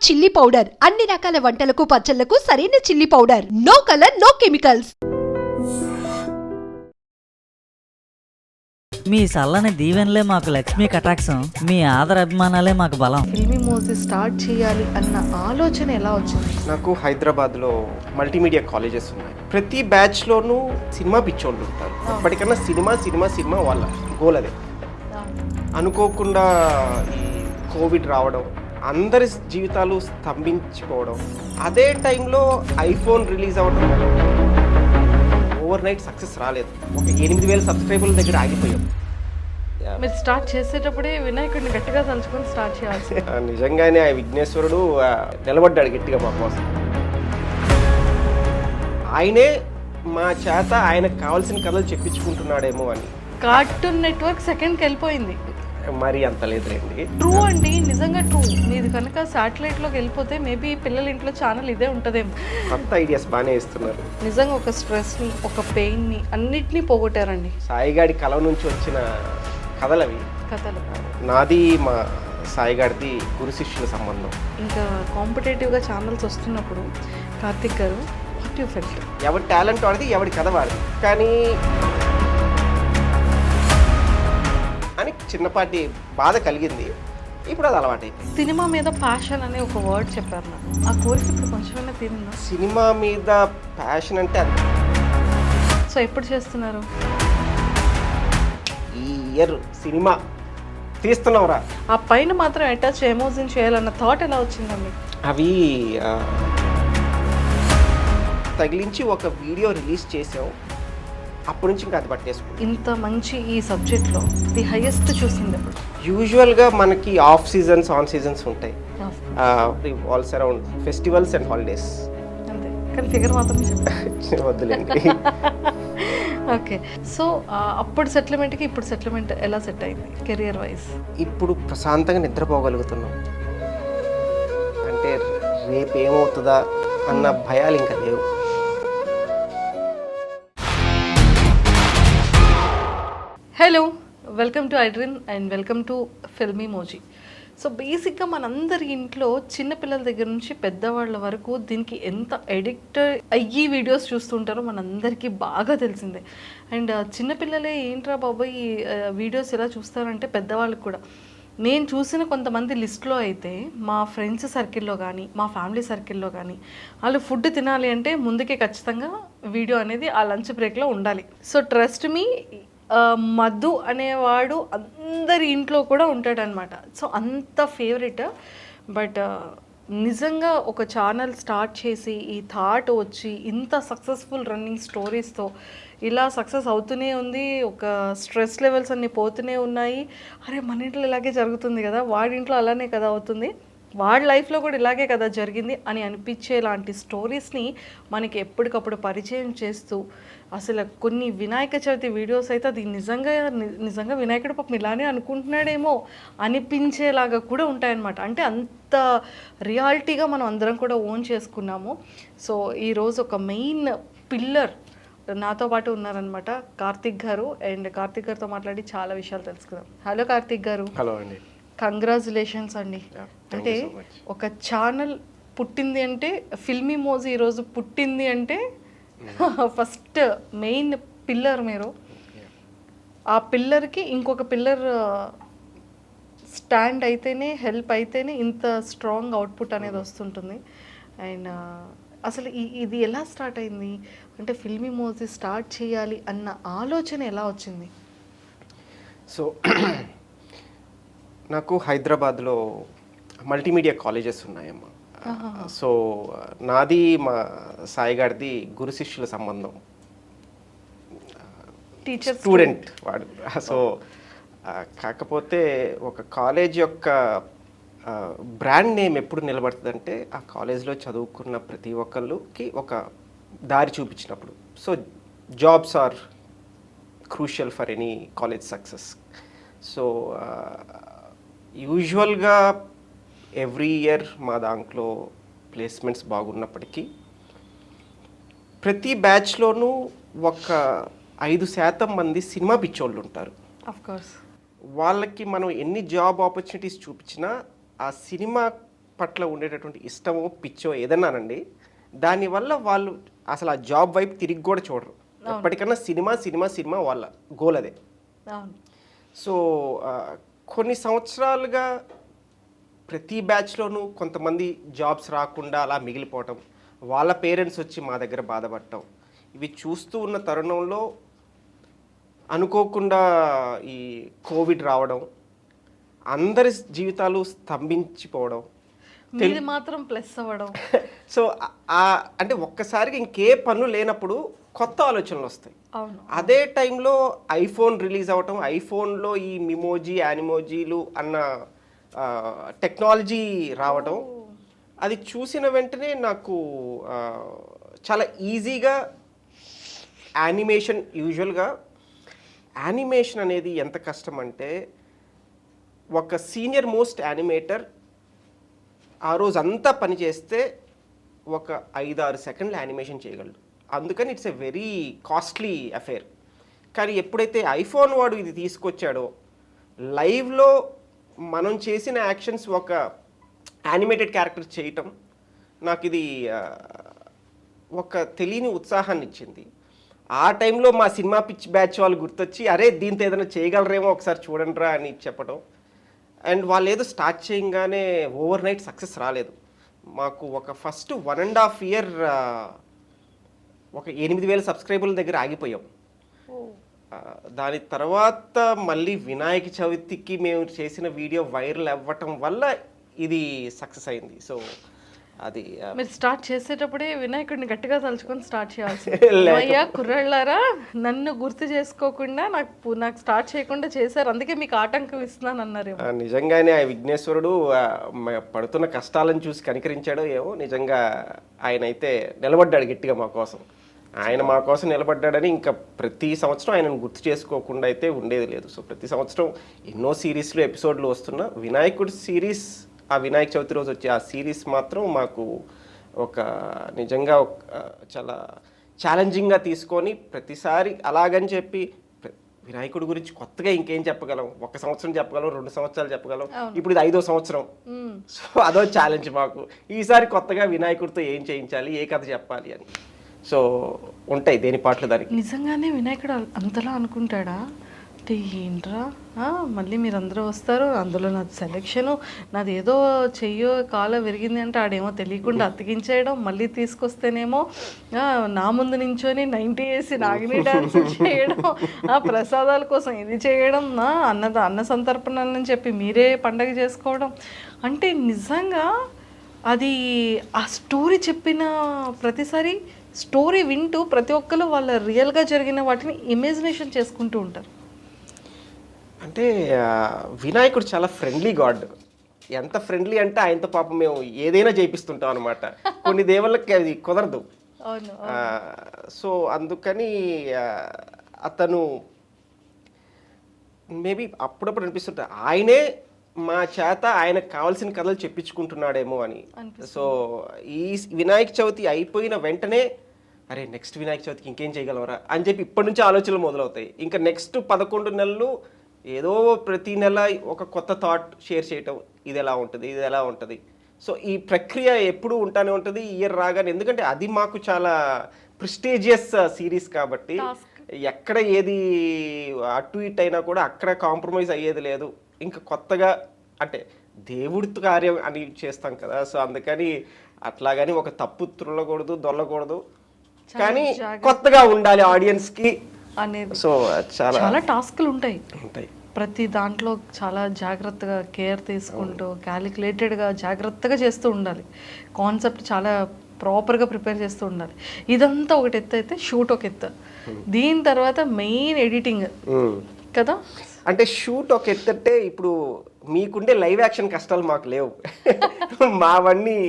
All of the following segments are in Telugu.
చిల్లీ పౌడర్ అన్ని రకాల వంటలకు పచ్చళ్లకు సరైన chilli powder. No colour no chemicals. మీ చల్లని దీవెనలే మాకు లక్ష్మీ కటాక్షం, మీ ఆదర అభిమానాలే మాకు బలం. ఫిల్మీ మోజీ స్టార్ట్ చేయాలి అన్న ఆలోచన ఎలా వచ్చింది? నాకు హైదరాబాద్లో మల్టీమీడియా కాలేజెస్ ఉన్నాయి. ప్రతి బ్యాచ్లోనూ సినిమా పిచ్చోళ్ళు ఉంటారు. ఎప్పటికన్నా సినిమా సినిమా సినిమా వాళ్ళ గోల్ అదే. అనుకోకుండా ఈ కోవిడ్ రావడం, అందరి జీవితాలు స్తంభించిపోవడం, అదే టైంలో ఐఫోన్ రిలీజ్ అవ్వడం, ఓవర్ నైట్ సక్సెస్ రాలేదు. ఒక 8,000 సబ్స్క్రైబర్ల దగ్గర ఆగిపోయాం. మీరు స్టార్ట్ చేసేటప్పుడే వినాయకుడిని గట్టిగా తలుచుకొని స్టార్ట్ చేయాల్సి. నిజంగానే ఆ విఘ్నేశ్వరుడు నిలబడ్డాడు గట్టిగా మా కోసం. ఆయనే మా చేత ఆయనకు కావాల్సిన కథలు చెప్పించుకుంటున్నాడేమో అని. కార్టూన్ నెట్వర్క్ సెకండ్కి వెళ్ళిపోయింది. మరి అంత లేదులేండి. ట్రూ అండి, నిజంగా ట్రూ. మీది కనుక శాటిలైట్లోకి వెళ్ళిపోతే మేబీ పిల్లల ఇంట్లో ఛానల్ ఇదే ఉంటుందేమో. కొత్త ఐడియాస్ బాగానే ఇస్తున్నారు. నిజంగా ఒక స్ట్రెస్ని, ఒక పెయిన్ని అన్నిటినీ పోగొట్టారండి. సాయిగాడి కళ నుంచి వచ్చిన కథలు అవి. కథలు నాది మా సాయిగాడిది గురు శిష్యుల సంబంధం. ఇంకా కాంపిటేటివ్గా ఛానల్స్ వస్తున్నప్పుడు కార్తిక్ గారు వాట్ యూ ఫెల్ట్? ఎవరి టాలెంట్ వాడిది, ఎవరి కథ వాడిది. కానీ అని చిన్నపాటి బాధ కలిగింది. ఇప్పుడు అది అలవాటైపోయింది. సినిమా మీద ప్యాషన్ అనే ఒక వర్డ్ చెప్పారు నాకు. ఆ కోరిక ఇప్పుడు కొంచెమైనా తీరిందా? సినిమా మీద ప్యాషన్ అంటే అది. సో ఎప్పుడు చేస్తున్నారు? ఈ ఇయర్ సినిమా తీస్తున్నావురా. ఆ పైన మాత్రం అటాచ్ ఎమోజిన్ చేయాలన్న థాట్ ఎలా వచ్చిందండి? అవి తగిలించి ఒక వీడియో రిలీజ్ చేసాం. అప్పటి నుంచి ఇంకా అది పట్టేసుకుంది. ఇంత మంచి ఈ సబ్జెక్ట్లో ది హైయెస్ట్ చూసింది అప్పుడు? యూజువల్గా మనకి ఆఫ్ సీజన్స్, ఆన్ సీజన్స్ ఉంటాయి. ఆల్స్ అరౌండ్ ఫెస్టివల్స్ అండ్ హాలిడేస్. అంతే, కానీ ఫిగర్ మాత్రం వద్దులేండి. ఓకే, సో అప్పుడు సెటిల్మెంట్కి ఇప్పుడు సెటిల్మెంట్ ఎలా సెట్ అయింది కెరియర్ వైజ్? ఇప్పుడు ప్రశాంతంగా నిద్రపోగలుగుతున్నాం. అంటే రేపు ఏమవుతుందా అన్న భయాలు ఇంకా లేవు. హలో, వెల్కమ్ టు ఐడ్రిన్ and welcome to Filmy Moji. So బేసిక్గా మనందరి ఇంట్లో చిన్నపిల్లల దగ్గర నుంచి పెద్దవాళ్ళ వరకు దీనికి ఎంత ఎడిక్ట్ అయ్యి వీడియోస్ చూస్తుంటారో మనందరికీ బాగా తెలిసిందే. అండ్ చిన్నపిల్లలే ఏంట్రా బాబాయ్ ఈ వీడియోస్ ఎలా చూస్తారంటే పెద్దవాళ్ళకి కూడా. నేను చూసిన కొంతమంది లిస్ట్లో అయితే మా ఫ్రెండ్స్ సర్కిల్లో కానీ మా ఫ్యామిలీ సర్కిల్లో కానీ వాళ్ళు ఫుడ్ తినాలి అంటే ముందుకే ఖచ్చితంగా వీడియో అనేది ఆ లంచ్ బ్రేక్లో ఉండాలి. సో ట్రస్ట్ మీ, మధు అనేవాడు అందరి ఇంట్లో కూడా ఉంటాడనమాట. సో అంత ఫేవరెట్. బట్ నిజంగా ఒక ఛానల్ స్టార్ట్ చేసి ఈ థాట్ వచ్చి ఇంత సక్సెస్ఫుల్ రన్నింగ్ స్టోరీస్తో ఇలా సక్సెస్ అవుతూనే ఉంది. ఒక స్ట్రెస్ లెవెల్స్ అన్నీ పోతూనే ఉన్నాయి. అరే మన ఇంట్లో ఇలాగే జరుగుతుంది కదా, వాడి ఇంట్లో అలానే కదా అవుతుంది, వాడి లైఫ్లో కూడా ఇలాగే కదా జరిగింది అని అనిపించేలాంటి స్టోరీస్ని మనకి ఎప్పటికప్పుడు పరిచయం చేస్తూ అసలు కొన్ని వినాయక చవితి వీడియోస్ అయితే అది నిజంగా వినాయకుడు పాపం ఇలానే అనుకుంటున్నాడేమో అనిపించేలాగా కూడా ఉంటాయన్నమాట. అంటే అంత రియాలిటీగా మనం అందరం కూడా ఓన్ చేసుకున్నాము. సో ఈరోజు ఒక మెయిన్ పిల్లర్ నాతో పాటు ఉన్నారనమాట కార్తిక్ గారు. అండ్ కార్తిక్ గారితో మాట్లాడి చాలా విషయాలు తెలుసుకుందాం. హలో కార్తిక్ గారు. హలో అండి. కంగ్రాచులేషన్స్ అండి. అంటే ఒక ఛానల్ పుట్టింది అంటే, ఫిల్మీ మోజీ ఈరోజు పుట్టింది అంటే ఫస్ట్ మెయిన్ పిల్లర్ మీరు. ఆ పిల్లర్కి ఇంకొక పిల్లర్ స్టాండ్ అయితేనే, హెల్ప్ అయితేనే ఇంత స్ట్రాంగ్ అవుట్పుట్ అనేది వస్తుంటుంది. అండ్ అసలు ఇది ఎలా స్టార్ట్ అయింది అంటే ఫిల్మీ మోజీ స్టార్ట్ చేయాలి అన్న ఆలోచన ఎలా వచ్చింది? సో నాకు హైదరాబాద్లో మల్టీమీడియా కాలేజెస్ ఉన్నాయమ్మా. సో నాది మా సాయిగాడిది గురు శిష్యుల సంబంధం. స్టూడెంట్ వాడు. సో కాకపోతే ఒక కాలేజ్ యొక్క బ్రాండ్ నేమ్ ఎప్పుడు నిలబడుతుందంటే ఆ కాలేజ్లో చదువుకున్న ప్రతి ఒక్కళ్ళకి ఒక దారి చూపించినప్పుడు. So jobs are crucial for any college success. So యూజువల్గా ఎవ్రీ ఇయర్ మా దాంట్లో ప్లేస్మెంట్స్ బాగున్నప్పటికీ ప్రతి బ్యాచ్లోనూ ఒక 5% మంది సినిమా పిచ్చోళ్ళు ఉంటారు. ఆఫ్ కోర్స్ వాళ్ళకి మనం ఎన్ని జాబ్ ఆపర్చునిటీస్ చూపించినా ఆ సినిమా పట్ల ఉండేటటువంటి ఇష్టమో పిచ్చో ఏదన్నానండి, దానివల్ల వాళ్ళు అసలు ఆ జాబ్ వైపు తిరిగి కూడా చూడరు. ఎప్పటికన్నా సినిమా సినిమా సినిమా వాళ్ళ గోల్ అదే. సో కొన్ని సంవత్సరాలుగా ప్రతి బ్యాచ్లోనూ కొంతమంది జాబ్స్ రాకుండా అలా మిగిలిపోవటం, వాళ్ళ పేరెంట్స్ వచ్చి మా దగ్గర బాధపడటం, ఇవి చూస్తూ ఉన్న తరుణంలో అనుకోకుండా ఈ కోవిడ్ రావడం, అందరి జీవితాలు స్తంభించిపోవడం, మీది మాత్రం ప్లస్ అవ్వడం. సో అంటే ఒక్కసారిగా ఇంకే పనులు లేనప్పుడు కొత్త ఆలోచనలు వస్తాయి. అదే టైంలో ఐఫోన్ రిలీజ్ అవ్వటం, ఐఫోన్లో ఈ మిమోజీ యానిమోజీలు అన్న టెక్నాలజీ రావడం, అది చూసిన వెంటనే నాకు చాలా ఈజీగా యానిమేషన్, యూజువల్గా యానిమేషన్ అనేది ఎంత కష్టం అంటే ఒక సీనియర్ మోస్ట్ యానిమేటర్ ఆ రోజు అంతా పని చేస్తే ఒక 5-6 సెకండ్లు యానిమేషన్ చేయగలడు. అందుకని it's a very costly affair. కానీ ఎప్పుడైతే ఐఫోన్ వాడు ఇది తీసుకొచ్చాడో, లైవ్లో మనం చేసిన యాక్షన్స్ ఒక యానిమేటెడ్ క్యారెక్టర్ చేయటం, నాకు ఇది ఒక తెలియని ఉత్సాహాన్ని ఇచ్చింది. ఆ టైంలో మా సినిమా పిచ్ బ్యాచ్ వాళ్ళు గుర్తొచ్చి, అరే దీంతో ఏదైనా చేయగలరేమో ఒకసారి చూడండిరా అని చెప్పడం. అండ్ వాళ్ళు ఏదో స్టార్ట్ చేయగానే ఓవర్ నైట్ సక్సెస్ రాలేదు. మాకు ఒక ఫస్ట్ 1.5 year ఒక 8,000 సబ్స్క్రైబర్ల దగ్గర ఆగిపోయాం. దాని తర్వాత మళ్ళీ వినాయక చవితికి మేము చేసిన వీడియో వైరల్ అవ్వటం వల్ల ఇది సక్సెస్ అయింది. సో అది మీరు స్టార్ట్ చేసేటప్పుడే వినాయకుడిని గట్టిగా తలుచుకొని స్టార్ట్ చేయాల్సి. అయ్యా కుర్రాళ్ళారా, నన్ను గుర్తు చేసుకోకుండా నాకు స్టార్ట్ చేయకుండా చేశారు, అందుకే మీకు ఆటంకం ఇస్తున్నాను అన్నారు. నిజంగానే ఆ విఘ్నేశ్వరుడు పడుతున్న కష్టాలను చూసి కనికరించాడో ఏమో. నిజంగా ఆయన అయితే నిలబడ్డాడు గట్టిగా మా కోసం. ఆయన మా కోసం నిలబడ్డాడని ఇంకా ప్రతి సంవత్సరం ఆయనను గుర్తు చేసుకోకుండా అయితే ఉండేది లేదు. సో ప్రతి సంవత్సరం ఎన్నో సిరీస్లు ఎపిసోడ్లు వస్తున్నా వినాయకుడి సిరీస్, ఆ వినాయక చవితి రోజు వచ్చే ఆ సిరీస్ మాత్రం మాకు ఒక నిజంగా చాలా ఛాలెంజింగ్గా తీసుకొని ప్రతిసారి అలాగని చెప్పి వినాయకుడి గురించి కొత్తగా ఇంకేం చెప్పగలం, 1 సంవత్సరం చెప్పగలం, 2 సంవత్సరాలు చెప్పగలం, ఇప్పుడు ఇది 5వ సంవత్సరం. సో అదో ఛాలెంజ్ మాకు. ఈసారి కొత్తగా వినాయకుడితో ఏం చేయించాలి, ఏ కథ చెప్పాలి అని. సో ఉంటాయి దేని పాటలు దానికి. నిజంగానే వినాయకుడు అంతలా అనుకుంటాడా అంటే ఏంట్రా, మళ్ళీ మీరు అందరూ వస్తారు, అందులో నాది సెలెక్షను, నాది ఏదో చెయ్యో కాలో విరిగింది అంటే ఆడేమో తెలియకుండా అతికించేయడం, మళ్ళీ తీసుకొస్తేనేమో నా ముందు నించొని 90 వేసి నాగిని డాన్స్ చేయడం, ప్రసాదాల కోసం ఇది చేయడం, అన్న సంతర్పణలని చెప్పి మీరే పండగ చేసుకోవడం. అంటే నిజంగా అది ఆ స్టోరీ చెప్పిన ప్రతిసారి స్టోరీ వింటూ ప్రతి ఒక్కరు వాళ్ళ రియల్గా జరిగిన వాటిని ఇమాజినేషన్ చేసుకుంటూ ఉంటారు. అంటే వినాయకుడు చాలా ఫ్రెండ్లీ గాడ్. ఎంత ఫ్రెండ్లీ అంటే ఆయనతో పాపం మేము ఏదైనా చేయిస్తుంటాం అనమాట. కొన్ని దేవుళ్ళకి అది కుదరదు. సో అందుకని అతను మేబీ అప్పుడప్పుడు అనిపిస్తుంటా ఆయనే మా చేత ఆయనకు కావాల్సిన కథలు చెప్పించుకుంటున్నాడేమో అని. సో ఈ వినాయక చవితి అయిపోయిన వెంటనే అరే నెక్స్ట్ వినాయక చవితికి ఇంకేం చేయగలవరా అని చెప్పి ఇప్పటి నుంచి ఆలోచనలు మొదలవుతాయి. ఇంకా నెక్స్ట్ 11 నెలలు ఏదో ప్రతి నెల ఒక కొత్త థాట్ షేర్ చేయటం, ఇది ఎలా ఉంటుంది, ఇది ఎలా ఉంటుంది. సో ఈ ప్రక్రియ ఎప్పుడూ ఉంటానే ఉంటుంది ఇయర్ రాగానే. ఎందుకంటే అది మాకు చాలా ప్రెస్టీజియస్ సిరీస్ కాబట్టి ఎక్కడ ఏది అటు ఇటు అయినా కూడా అక్కడ కాంప్రమైజ్ అయ్యేది లేదు. ఇంకా కొత్తగా అంటే దేవుడితో కార్యం అని చేస్తాం కదా. సో అందుకని అట్లాగని ఒక తప్పు త్రుల్లకూడదు, దొల్లకూడదు, కానీ కొత్తగా ఉండాలి ఆడియన్స్కి అనేది. సో చాలా టాస్క్లు ఉంటాయి. ప్రతి దాంట్లో చాలా జాగ్రత్తగా కేర్ తీసుకుంటూ క్యాలిక్యులేటెడ్గా జాగ్రత్తగా చేస్తూ ఉండాలి. కాన్సెప్ట్ చాలా ప్రాపర్గా ప్రిపేర్ చేస్తూ ఉండాలి. ఇదంతా ఒకటి ఎత్తు అయితే షూట్ ఒక ఎత్తు, దీని తర్వాత మెయిన్ ఎడిటింగ్ కదా. అంటే షూట్ ఒక ఎత్తు అంటే ఇప్పుడు మీకుండే లైవ్ యాక్షన్ కష్టాలు మాకు లేవు. మావన్నీ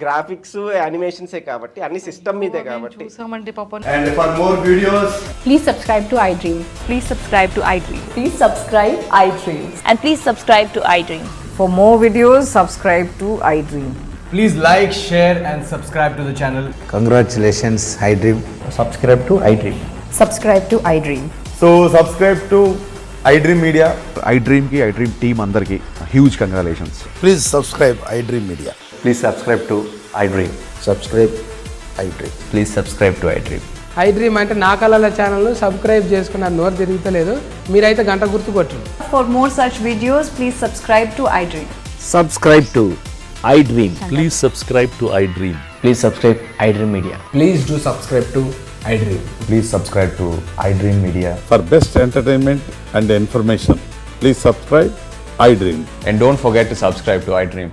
గ్రాఫిక్స్ యానిమేషన్సే కాబట్టి అన్ని సిస్టమ్ మీదే కాబట్టి చూసామండి పాపం. And for more videos, please subscribe to iDream. Please subscribe to iDream. Please subscribe iDream. And please subscribe to iDream. For more videos, subscribe to iDream. please like, share and subscribe to the channel. Congratulations, iDream. Subscribe to iDream. Subscribe to iDream. So subscribe to iDream Media. iDream team andarki huge congratulations. Please subscribe iDream Media. Please subscribe to iDream. Subscribe iDream. Please subscribe to iDream. I dream అంటే నా కళల ఛానల్ సబ్స్క్రైబ్ చేసుకున్న నోరు తిరుగుతలేదు, మీరైతే గంట గుర్తు కొట్టండి. For more such videos, please subscribe to iDream. Subscribe to iDream. Please subscribe to iDream. Please subscribe iDream Media. Please do subscribe to iDream. Please subscribe to iDream Media. For best entertainment and information, please subscribe iDream. And don't forget to subscribe to iDream.